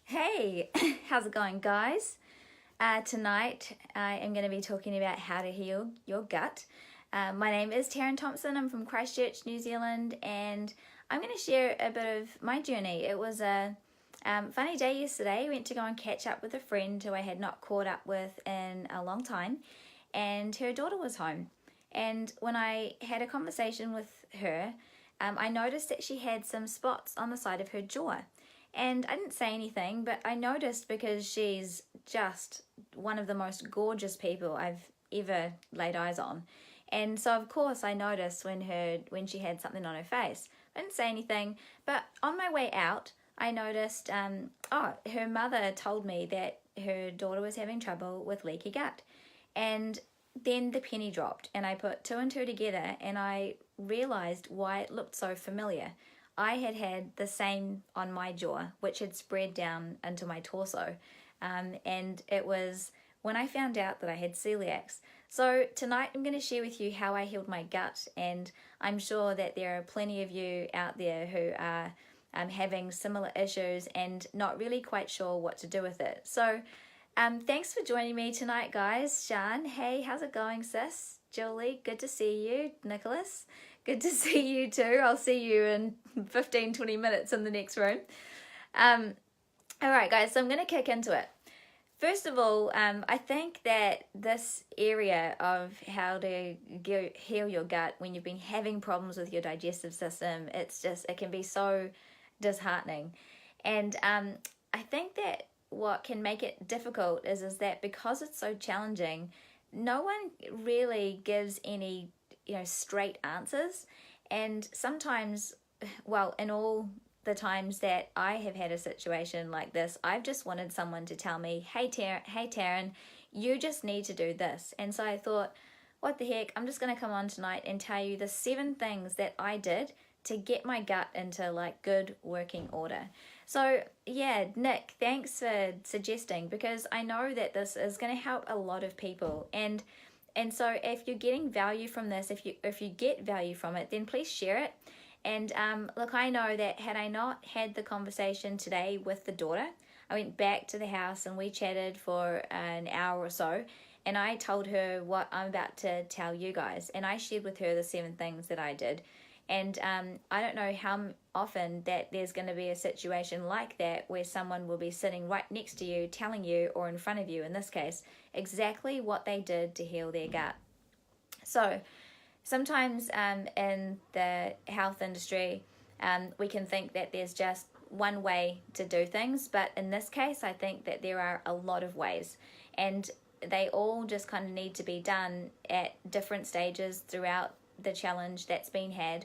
Hey, how's it going, guys? Tonight I am going to be talking about how to heal your gut. My name is Taryn Thompson. I'm from Christchurch, New Zealand, and I'm going to share a bit of my journey. It was a funny day yesterday. I went to go and catch up with a friend who I had not caught up with in a long time, and her daughter was home. And when I had a conversation with her, I noticed that she had some spots on the side of her jaw. And I didn't say anything, but I noticed because she's just one of the most gorgeous people I've ever laid eyes on. And so of course I noticed when she had something on her face. I didn't say anything, but on my way out, I noticed, her mother told me that her daughter was having trouble with leaky gut. And then the penny dropped, and I put two and two together, and I realized why it looked so familiar. I had had the same on my jaw, which had spread down into my torso. And it was when I found out that I had celiacs. So tonight I'm going to share with you how I healed my gut, and I'm sure that there are plenty of you out there who are having similar issues and not really quite sure what to do with it. So thanks for joining me tonight, guys. Sean, hey, how's it going, sis? Julie, good to see you. Nicholas, good to see you too. I'll see you in 15-20 minutes in the next room. All right, guys, so I'm going to kick into it. First of all, I think that this area of how to heal your gut when you've been having problems with your digestive system, it can be so disheartening. And I think that what can make it difficult is that because it's so challenging, no one really gives any straight answers. And sometimes, well, in all the times that I have had a situation like this, I've just wanted someone to tell me, hey Taryn, you just need to do this. And so I thought, what the heck, I'm just going to come on tonight and tell you the 7 things that I did to get my gut into like good working order. So yeah, Nick, thanks for suggesting, because I know that this is going to help a lot of people. And so if you're getting value from this, if you get value from it, then please share it. And look, I know that had I not had the conversation today with the daughter, I went back to the house and we chatted for an hour or so, and I told her what I'm about to tell you guys, and I shared with her the 7 things that I did. And I don't know how often that there's going to be a situation like that where someone will be sitting right next to you, telling you, or in front of you in this case, exactly what they did to heal their gut. So sometimes in the health industry, we can think that there's just one way to do things, but in this case, I think that there are a lot of ways, and they all just kind of need to be done at different stages throughout the challenge that's been had.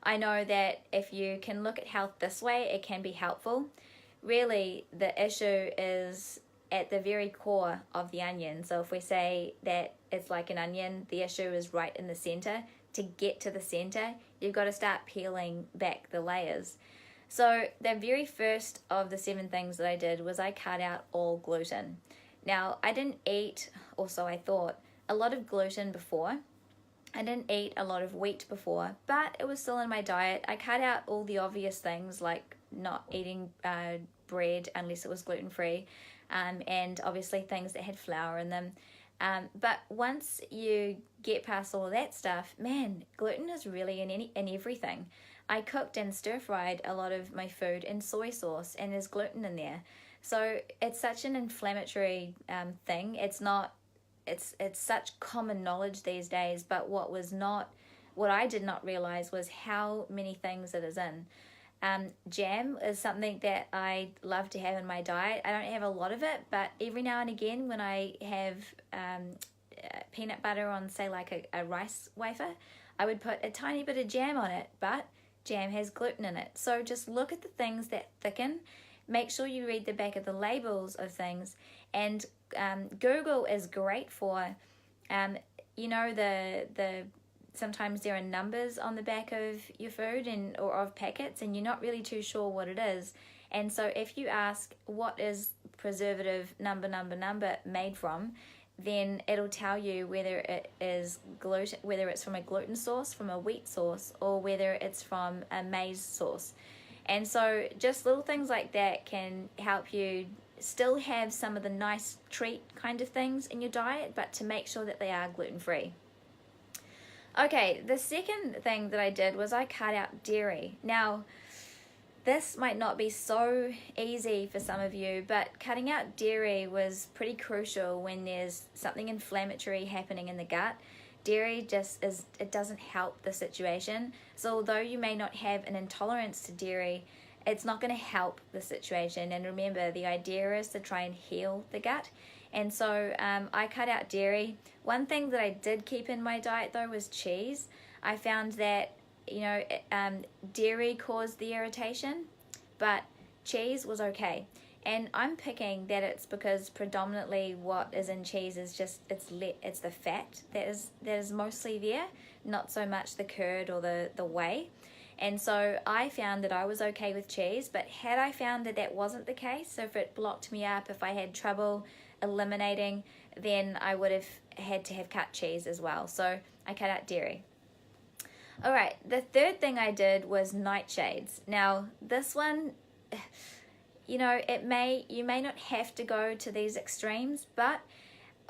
I know that if you can look at health this way, it can be helpful. Really, the issue is at the very core of the onion. So if we say that it's like an onion, the issue is right in the center. To get to the center, you've got to start peeling back the layers. So the very first of the 7 things that I did was I cut out all gluten. Now, I didn't eat, or so I thought, a lot of gluten before. I didn't eat a lot of wheat before, but it was still in my diet. I cut out all the obvious things like not eating bread unless it was gluten-free, and obviously things that had flour in them. But once you get past all of that stuff, man, gluten is really in everything. I cooked and stir-fried a lot of my food in soy sauce, and there's gluten in there. So it's such an inflammatory thing. It's such common knowledge these days, but what I did not realize was how many things it is in. Jam is something that I love to have in my diet. I don't have a lot of it, but every now and again when I have peanut butter on, say, like a rice wafer, I would put a tiny bit of jam on it, but jam has gluten in it. So just look at the things that thicken. Make sure you read the back of the labels of things, and Google is great for, the sometimes there are numbers on the back of your food or of packets, and you're not really too sure what it is. And so if you ask what is preservative number made from, then it'll tell you whether it is gluten, whether it's from a gluten source, from a wheat source, or whether it's from a maize source. And so just little things like that can help you still have some of the nice treat kind of things in your diet, but to make sure that they are gluten-free. Okay, the second thing that I did was I cut out dairy. Now, this might not be so easy for some of you, but cutting out dairy was pretty crucial when there's something inflammatory happening in the gut. Dairy it doesn't help the situation. So although you may not have an intolerance to dairy, it's not going to help the situation. And remember, the idea is to try and heal the gut. And so I cut out dairy. One thing that I did keep in my diet though was cheese. I found that dairy caused the irritation, but cheese was okay. And I'm picking that it's because predominantly what is in cheese is just it's the fat that is mostly there, not so much the curd or the whey. And so I found that I was okay with cheese, but had I found that that wasn't the case, so if it blocked me up, if I had trouble eliminating, then I would have had to have cut cheese as well. So I cut out dairy. All right, the third thing I did was nightshades. Now, this one, you may not have to go to these extremes, but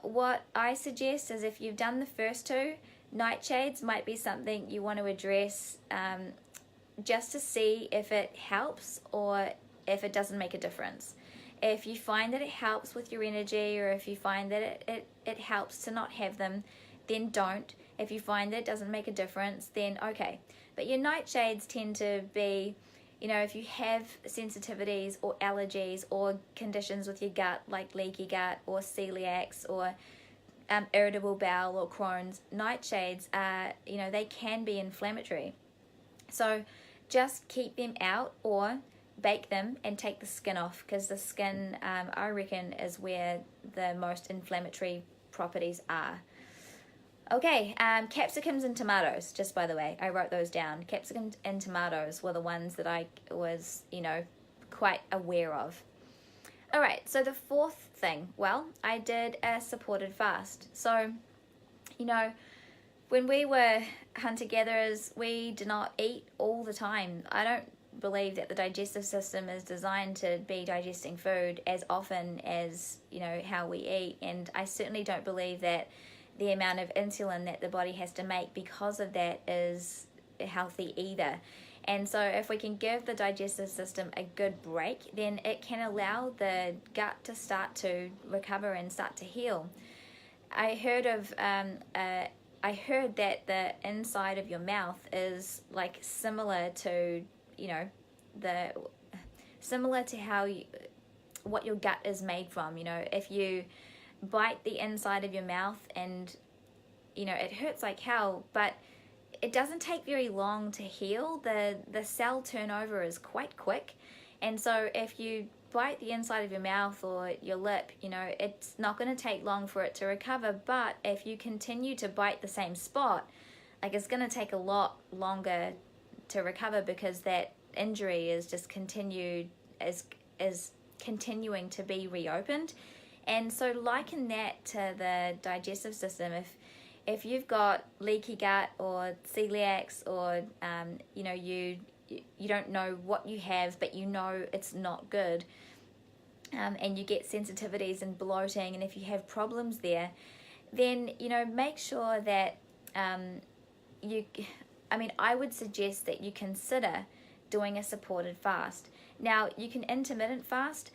what I suggest is if you've done the first two, nightshades might be something you want to address just to see if it helps or if it doesn't make a difference. If you find that it helps with your energy, or if you find that it helps to not have them, then don't. If you find that it doesn't make a difference, then okay. But your nightshades tend to be, if you have sensitivities or allergies or conditions with your gut, like leaky gut or celiacs or irritable bowel or Crohn's, nightshades are, they can be inflammatory. So just keep them out or bake them and take the skin off, because the skin, I reckon, is where the most inflammatory properties are. Okay, capsicums and tomatoes, just by the way, I wrote those down. Capsicums and tomatoes were the ones that I was, quite aware of. All right, so the fourth thing, I did a supported fast. So, when we were hunter-gatherers, we did not eat all the time. I don't believe that the digestive system is designed to be digesting food as often as, how we eat. And I certainly don't believe that the amount of insulin that the body has to make because of that is healthy either. And so if we can give the digestive system a good break, then it can allow the gut to start to recover and start to heal. I heard that the inside of your mouth is like similar to how what your gut is made from. If you bite the inside of your mouth and it hurts like hell, but it doesn't take very long to heal. The cell turnover is quite quick, and so if you bite the inside of your mouth or your lip, it's not going to take long for it to recover. But if you continue to bite the same spot, it's going to take a lot longer to recover, because that injury is just continuing to be reopened. And so liken that to the digestive system. If you've got leaky gut or celiacs, or you don't know what you have, but it's not good, and you get sensitivities and bloating, and if you have problems there, then make sure that I would suggest that you consider doing a supported fast. Now, you can intermittent fast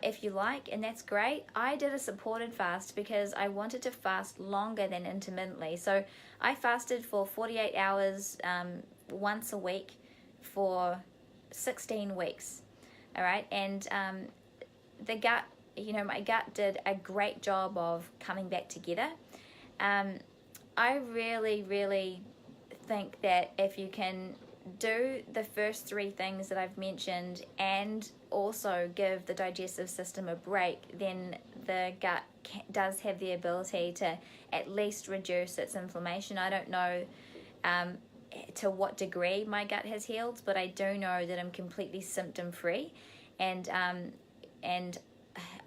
if you like, and that's great. I did a supported fast because I wanted to fast longer than intermittently. So I fasted for 48 hours once a week for 16 weeks. All right, and the gut, my gut did a great job of coming back together. I really, really think that if you can do the first three things that I've mentioned and also give the digestive system a break, then the gut does have the ability to at least reduce its inflammation. I don't know to what degree my gut has healed, but I do know that I'm completely symptom-free, and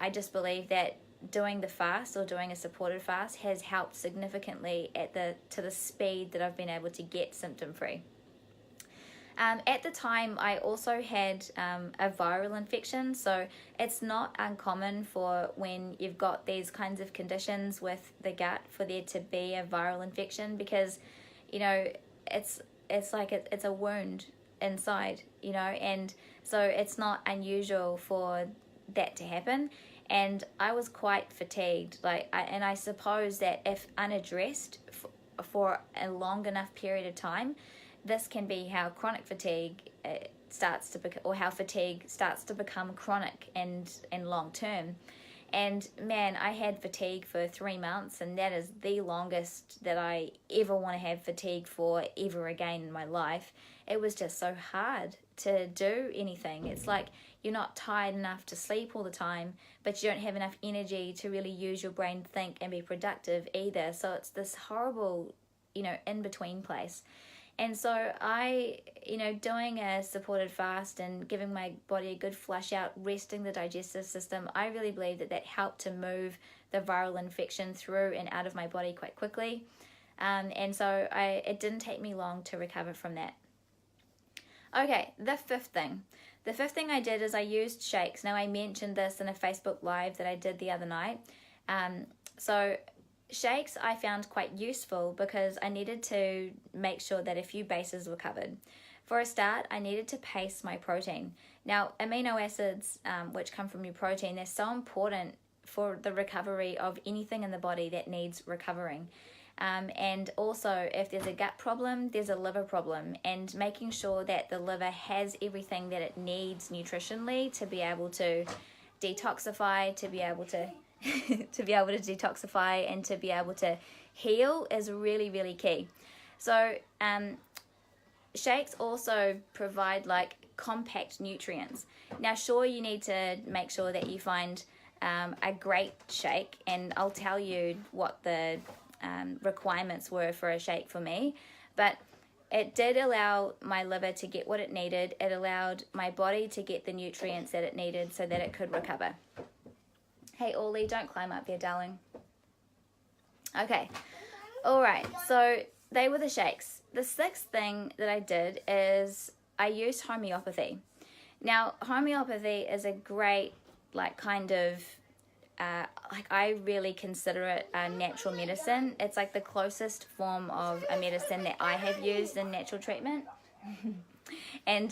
I just believe that doing the fast or doing a supported fast has helped significantly to the speed that I've been able to get symptom-free. At the time, I also had a viral infection, so it's not uncommon for when you've got these kinds of conditions with the gut for there to be a viral infection, because, you know, it's like it's a wound inside, you know, and so it's not unusual for that to happen. And I was quite fatigued, and I suppose that if unaddressed for a long enough period of time, this can be how chronic fatigue starts to become, or how fatigue starts to become chronic and long term. And man, I had fatigue for 3 months, and that is the longest that I ever want to have fatigue for ever again in my life. It was just so hard to do anything. It's like you're not tired enough to sleep all the time, but you don't have enough energy to really use your brain to think and be productive either. So it's this horrible, in between place. And so I, doing a supported fast and giving my body a good flush out, resting the digestive system, I really believe that helped to move the viral infection through and out of my body quite quickly. And so it didn't take me long to recover from that. Okay, the fifth thing. The fifth thing I did is I used shakes. Now, I mentioned this in a Facebook Live that I did the other night. So shakes I found quite useful because I needed to make sure that a few bases were covered. For a start, I needed to pace my protein. Now, amino acids, which come from your protein, they're so important for the recovery of anything in the body that needs recovering. And also, if there's a gut problem, there's a liver problem, and making sure that the liver has everything that it needs nutritionally to be able to detoxify, to be able to detoxify and to be able to heal is really, really key. So shakes also provide like compact nutrients. Now, sure, you need to make sure that you find a great shake, and I'll tell you what the requirements were for a shake for me, but it did allow my liver to get what it needed. It allowed my body to get the nutrients that it needed so that it could recover. Hey, Orly, don't climb up there, darling. Okay, all right, so they were the shakes. The sixth thing that I did is I used homeopathy. Now, homeopathy is a great, I really consider it a natural medicine. It's like the closest form of a medicine that I have used in natural treatment. And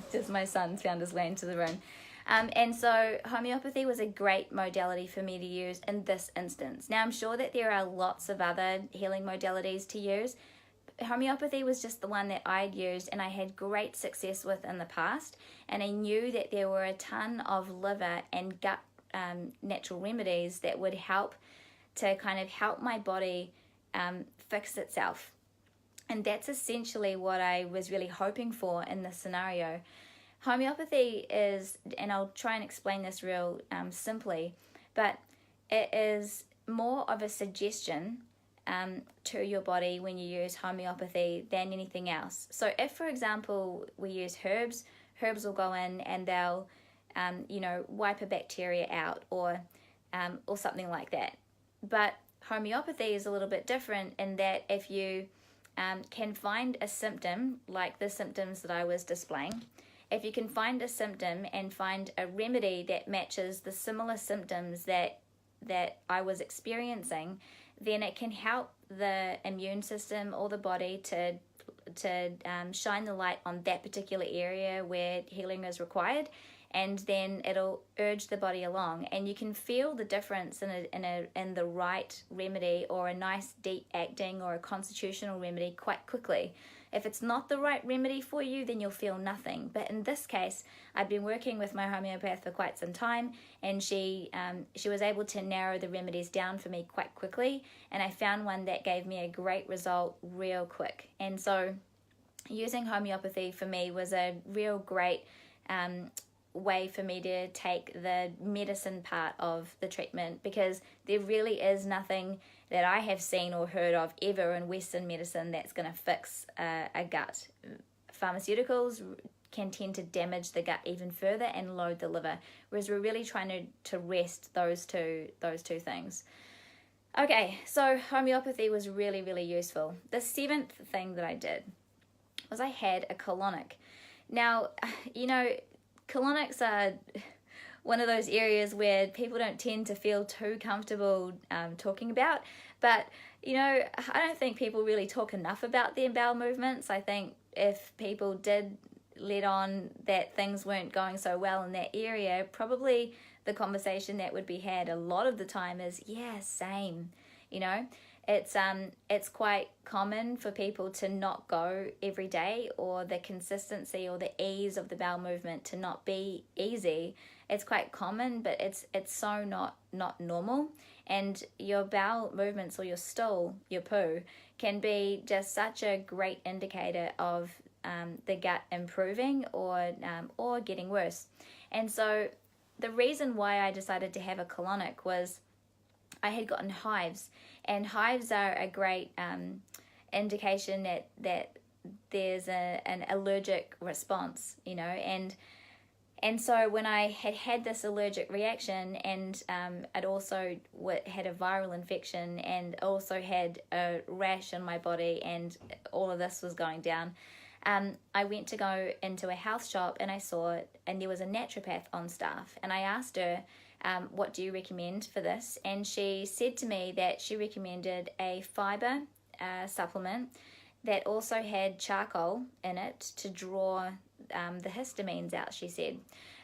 just my son's found his way into the room. And so homeopathy was a great modality for me to use in this instance. Now, I'm sure that there are lots of other healing modalities to use. Homeopathy was just the one that I'd used and I had great success with in the past. And I knew that there were a ton of liver and gut natural remedies that would help to kind of help my body fix itself. And that's essentially what I was really hoping for in this scenario. Homeopathy is, and I'll try and explain this real simply, but it is more of a suggestion to your body when you use homeopathy than anything else. So if, for example, we use herbs will go in and they'll wipe a bacteria out or something like that. But homeopathy is a little bit different in that if you can find a symptom like the symptoms that I was displaying, if you can find a symptom and find a remedy that matches the similar symptoms that I was experiencing, then it can help the immune system or the body to shine the light on that particular area where healing is required, and then it'll urge the body along, and you can feel the difference in the right remedy or a nice deep acting or a constitutional remedy quite quickly. If it's not the right remedy for you, then you'll feel nothing. But in this case, I've been working with my homeopath for quite some time, and she was able to narrow the remedies down for me quite quickly, and I found one that gave me a great result real quick. And so using homeopathy for me was a real great way for me to take the medicine part of the treatment, because there really is nothing that I have seen or heard of ever in Western medicine that's going to fix a gut. Pharmaceuticals can tend to damage the gut even further and load the liver, whereas we're really trying to rest those two things. Okay, so homeopathy was really, really useful. The seventh thing that I did was I had a colonic. Now, you know, colonics are one of those areas where people don't tend to feel too comfortable talking about. But, you know, I don't think people really talk enough about their bowel movements. I think if people did let on that things weren't going so well in that area, probably the conversation that would be had a lot of the time is, yeah, same, you know. It's quite common for people to not go every day, or the consistency or the ease of the bowel movement to not be easy. It's quite common, but it's so not normal. And your bowel movements, or your stool, your poo, can be just such a great indicator of the gut improving or getting worse. And so the reason why I decided to have a colonic was I had gotten hives, and hives are a great indication that there's an allergic response, you know, and so when I had this allergic reaction, and I'd also had a viral infection, and also had a rash on my body, and all of this was going down, I went to go into a health shop, and I saw it, and there was a naturopath on staff, and I asked her, what do you recommend for this? And she said to me that she recommended a fiber supplement that also had charcoal in it to draw the histamines out, she said.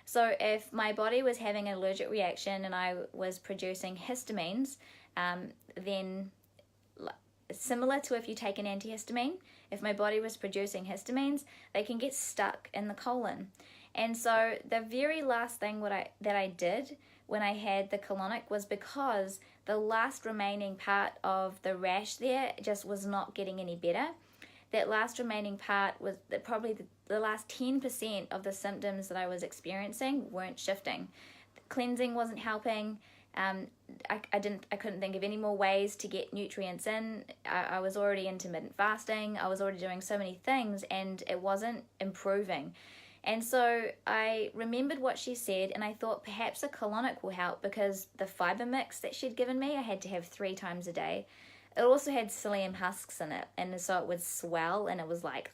So if my body was having an allergic reaction and I was producing histamines, then similar to if you take an antihistamine, if my body was producing histamines, they can get stuck in the colon. And so the very last thing that I did when I had the colonic was, because the last remaining part of the rash there just was not getting any better. That last remaining part was probably the last 10% of the symptoms that I was experiencing weren't shifting. Cleansing wasn't helping. I couldn't think of any more ways to get nutrients in. I was already intermittent fasting. I was already doing so many things, and it wasn't improving. And so I remembered what she said, and I thought perhaps a colonic will help, because the fiber mix that she'd given me, I had to have 3 times a day. It also had psyllium husks in it, and so it would swell, and it was like,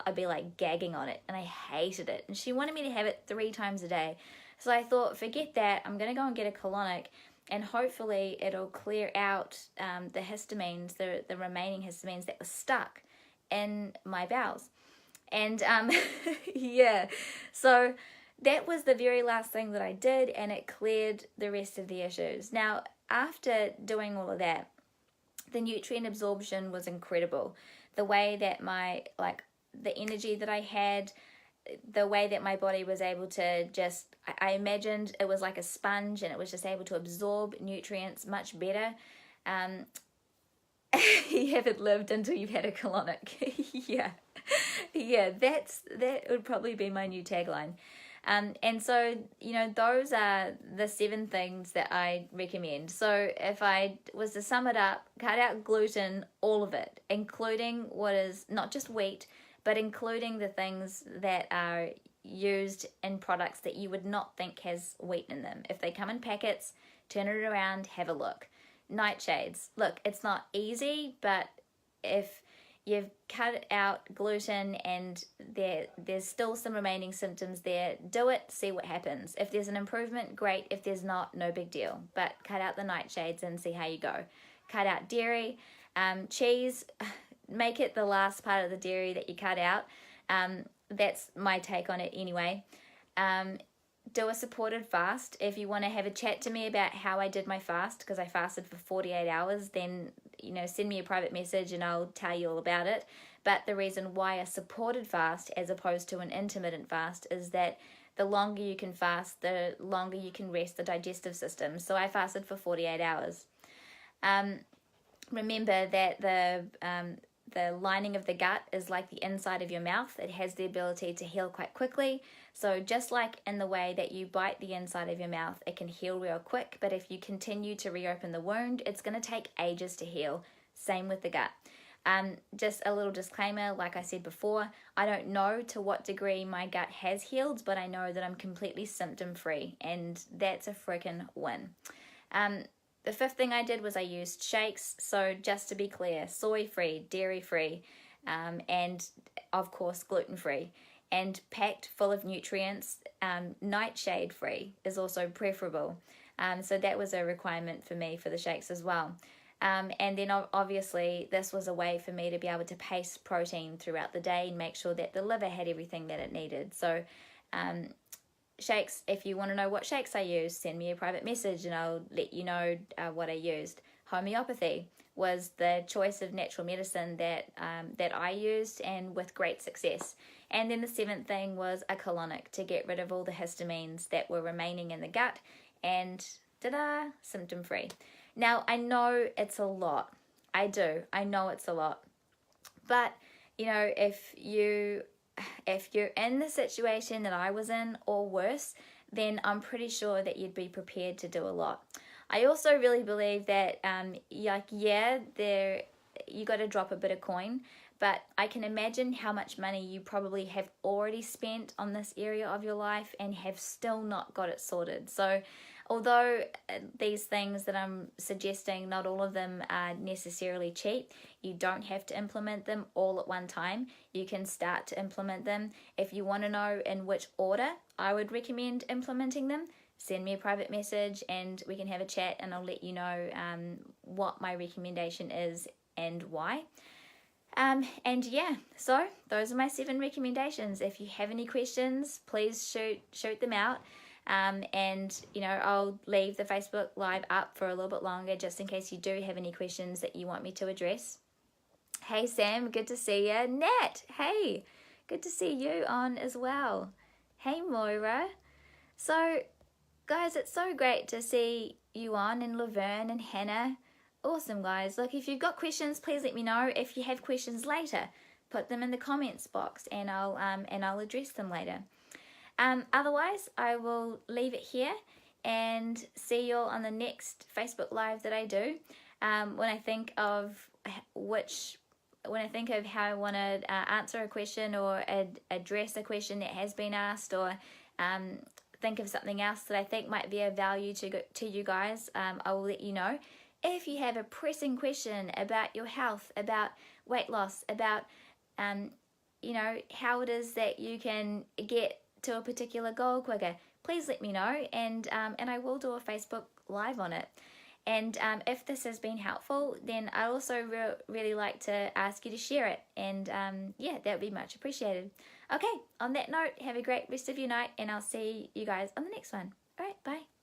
I'd be like gagging on it, and I hated it. And she wanted me to have it 3 times a day. So I thought, forget that, I'm going to go and get a colonic, and hopefully it'll clear out the histamines, the remaining histamines that were stuck in my bowels. And yeah, so that was the very last thing that I did, and it cleared the rest of the issues. Now, after doing all of that, the nutrient absorption was incredible. The way that the energy that I had, the way that my body was able to just, I imagined it was like a sponge, and it was just able to absorb nutrients much better. You haven't lived until you've had a colonic. Yeah, that would probably be my new tagline. And so, you know, those are the 7 things that I recommend. So if I was to sum it up, cut out gluten, all of it, including what is not just wheat, but including the things that are used in products that you would not think has wheat in them. If they come in packets, turn it around, have a look. Nightshades. Look, it's not easy, but if you've cut out gluten and there's still some remaining symptoms there, do it, see what happens. If there's an improvement, great. If there's not, no big deal. But cut out the nightshades and see how you go. Cut out dairy. Cheese, make it the last part of the dairy that you cut out. That's my take on it anyway. Do a supported fast. If you want to have a chat to me about how I did my fast, because I fasted for 48 hours, then, you know, send me a private message and I'll tell you all about it. But the reason why a supported fast as opposed to an intermittent fast is that the longer you can fast, the longer you can rest the digestive system. So I fasted for 48 hours. Remember that the lining of the gut is like the inside of your mouth. It has the ability to heal quite quickly. So just like in the way that you bite the inside of your mouth, it can heal real quick. But if you continue to reopen the wound, it's going to take ages to heal. Same with the gut. Just a little disclaimer, like I said before, I don't know to what degree my gut has healed, but I know that I'm completely symptom-free, and that's a freaking win. The 5th thing I did was I used shakes. So just to be clear, soy-free, dairy-free, and of course gluten-free, and packed full of nutrients. Nightshade free is also preferable. So that was a requirement for me for the shakes as well. And then obviously this was a way for me to be able to pace protein throughout the day and make sure that the liver had everything that it needed. So shakes, if you want to know what shakes I use, send me a private message and I'll let you know what I used. Homeopathy was the choice of natural medicine that I used, and with great success. And then the seventh thing was a colonic to get rid of all the histamines that were remaining in the gut, and ta-da, symptom free. Now, I know it's a lot. I know it's a lot. But, you know, if you're in the situation that I was in or worse, then I'm pretty sure that you'd be prepared to do a lot. I also really believe that, you got to drop a bit of coin, but I can imagine how much money you probably have already spent on this area of your life and have still not got it sorted. So although these things that I'm suggesting, not all of them are necessarily cheap, you don't have to implement them all at one time. You can start to implement them. If you want to know in which order I would recommend implementing them, send me a private message and we can have a chat, and I'll let you know what my recommendation is and why. And yeah, so those are my 7 recommendations. If you have any questions, please shoot them out. And you know, I'll leave the Facebook Live up for a little bit longer just in case you do have any questions that you want me to address. Hey Sam, good to see you. Nat, hey, good to see you on as well. Hey Moira. So guys, it's so great to see you on, and Laverne and Hannah. Awesome, guys. Look, if you've got questions, please let me know. If you have questions later, put them in the comments box and I'll address them later. Otherwise, I will leave it here and see you all on the next Facebook Live that I do. When I think of how I want to answer a question or address a question that has been asked, or think of something else that I think might be of value to you guys, I will let you know. If you have a pressing question about your health, about weight loss, about you know, how it is that you can get to a particular goal quicker, please let me know, and I will do a Facebook Live on it. And if this has been helpful, then I also really like to ask you to share it, and yeah, that would be much appreciated. Okay, on that note, have a great rest of your night, and I'll see you guys on the next one. All right, bye.